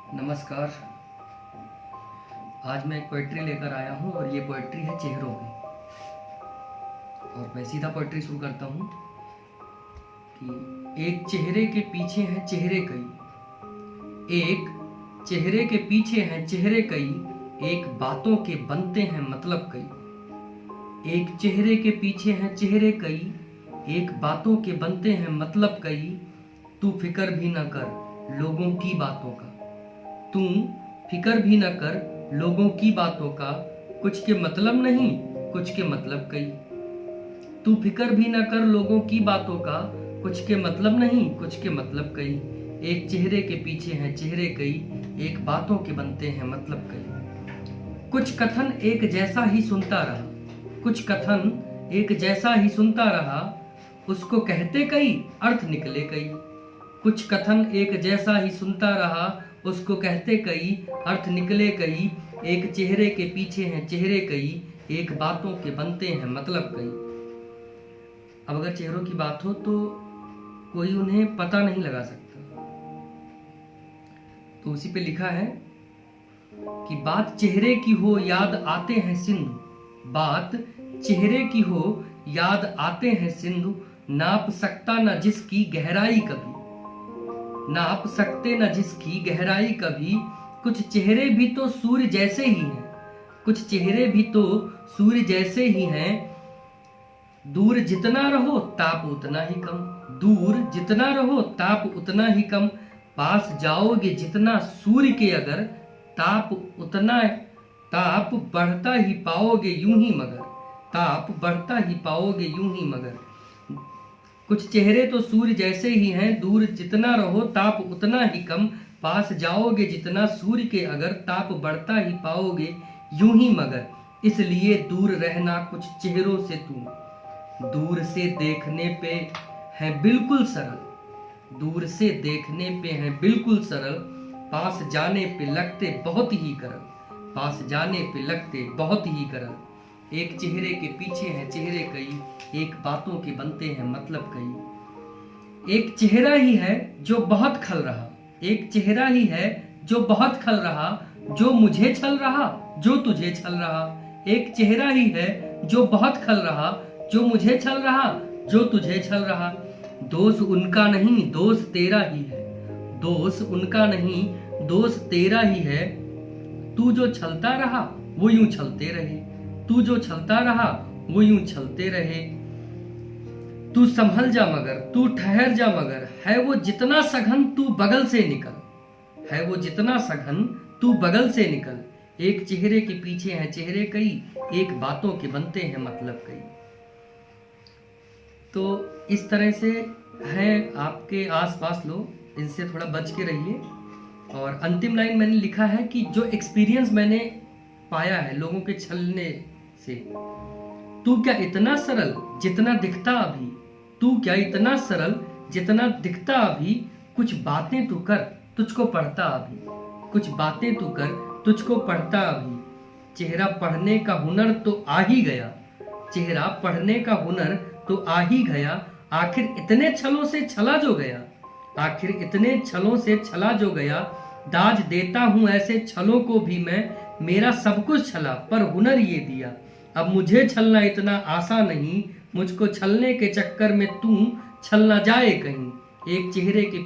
नमस्कार। आज मैं एक पोइट्री लेकर आया हूँ और ये पोइट्री है चेहरों की। और मैं सीधा पोइट्री शुरू करता हूँ कि एक चेहरे के पीछे हैं चेहरे कई, एक चेहरे के पीछे हैं चेहरे कई, एक बातों के बनते हैं मतलब कई। एक चेहरे के पीछे हैं चेहरे कई, एक बातों के बनते हैं मतलब कई। तू फिक्र भी न कर लोगों की बातों का, तू फिक्र भी न कर लोगों की बातों का, कुछ के मतलब नहीं कुछ के मतलब कई। तू फिक्र भी न कर लोगों की बातों का, कुछ के मतलब नहीं कुछ के मतलब कई। एक चेहरे के पीछे हैं चेहरे कई, एक बातों के बनते हैं मतलब कई। कुछ कथन एक जैसा ही सुनता रहा, कुछ कथन एक जैसा ही सुनता रहा, उसको कहते कई अर्थ निकले कई। कुछ कथन एक जैसा ही सुनता रहा, उसको कहते कई अर्थ निकले कई। एक चेहरे के पीछे हैं चेहरे कई, एक बातों के बनते हैं मतलब कई। अब अगर चेहरों की बात हो तो कोई उन्हें पता नहीं लगा सकता, तो उसी पे लिखा है कि बात चेहरे की हो याद आते हैं सिंधु, बात चेहरे की हो याद आते हैं सिंधु। नाप सकता न जिसकी गहराई कभी, नाप सकते न जिसकी गहराई कभी। कुछ चेहरे भी तो सूर्य जैसे ही हैं, कुछ चेहरे भी तो सूर्य जैसे ही हैं। दूर जितना रहो ताप उतना ही कम, दूर जितना रहो ताप उतना ही कम। पास जाओगे जितना सूर्य के अगर, ताप उतना ताप बढ़ता ही पाओगे यूं ही मगर, ताप बढ़ता ही पाओगे यूं ही मगर। कुछ चेहरे तो सूर्य जैसे ही हैं, दूर जितना रहो ताप उतना ही कम। पास जाओगे जितना सूर्य के अगर, ताप बढ़ता ही पाओगे यूं ही मगर। इसलिए दूर रहना कुछ चेहरों से तू, दूर से देखने पे है बिल्कुल सरल, दूर से देखने पे है बिल्कुल सरल। पास जाने पे लगते बहुत ही करल, पास जाने पे लगते बहुत ही करल। एक चेहरे के पीछे हैं चेहरे कई, एक बातों के बनते हैं मतलब कई। एक चेहरा ही है जो बहुत खल रहा, एक चेहरा ही है जो बहुत खल रहा, जो मुझे छल रहा जो तुझे छल रहा। एक चेहरा ही है जो बहुत खल रहा, जो मुझे छल रहा जो तुझे छल रहा। दोष उनका नहीं दोष तेरा ही है, दोष उनका नहीं दोष तेरा ही है। तू जो छलता रहा वो यूं छलते रहे, तू जो छलता रहा वो यूं छलते रहे। तू संभल जा मगर तू ठहर जा मगर, है वो जितना सघन तू बगल से निकल, है वो जितना सघन तू बगल से निकल। एक चेहरे के पीछे हैं चेहरे कई, एक बातों के बनते हैं मतलब कई। तो इस तरह से है आपके आसपास लोग, इनसे थोड़ा बच के रहिए। और अंतिम लाइन मैंने लिखा है कि जो एक्सपीरियंस मैंने पाया है लोगों के छलने से, तू क्या इतना सरल जितना दिखता अभी, तू क्या इतना सरल जितना दिखता अभी। कुछ बातें तू कर तुझको पढ़ता अभी, कुछ बातें तू कर तुझको पढ़ता अभी। चेहरा पढ़ने का हुनर तो आ ही गया, चेहरा पढ़ने का हुनर तो आ ही गया। आखिर इतने छलों से छला जो गया, आखिर इतने छलों से छला जो गया। दाज देता हूं ऐसे छलों को भी मैं, मेरा सब कुछ छला पर हुनर ये दिया। अब मुझे छलना इतना आसान नहीं, मुझको छलने के चक्कर में तू छल ना जाए कहीं। एक चेहरे के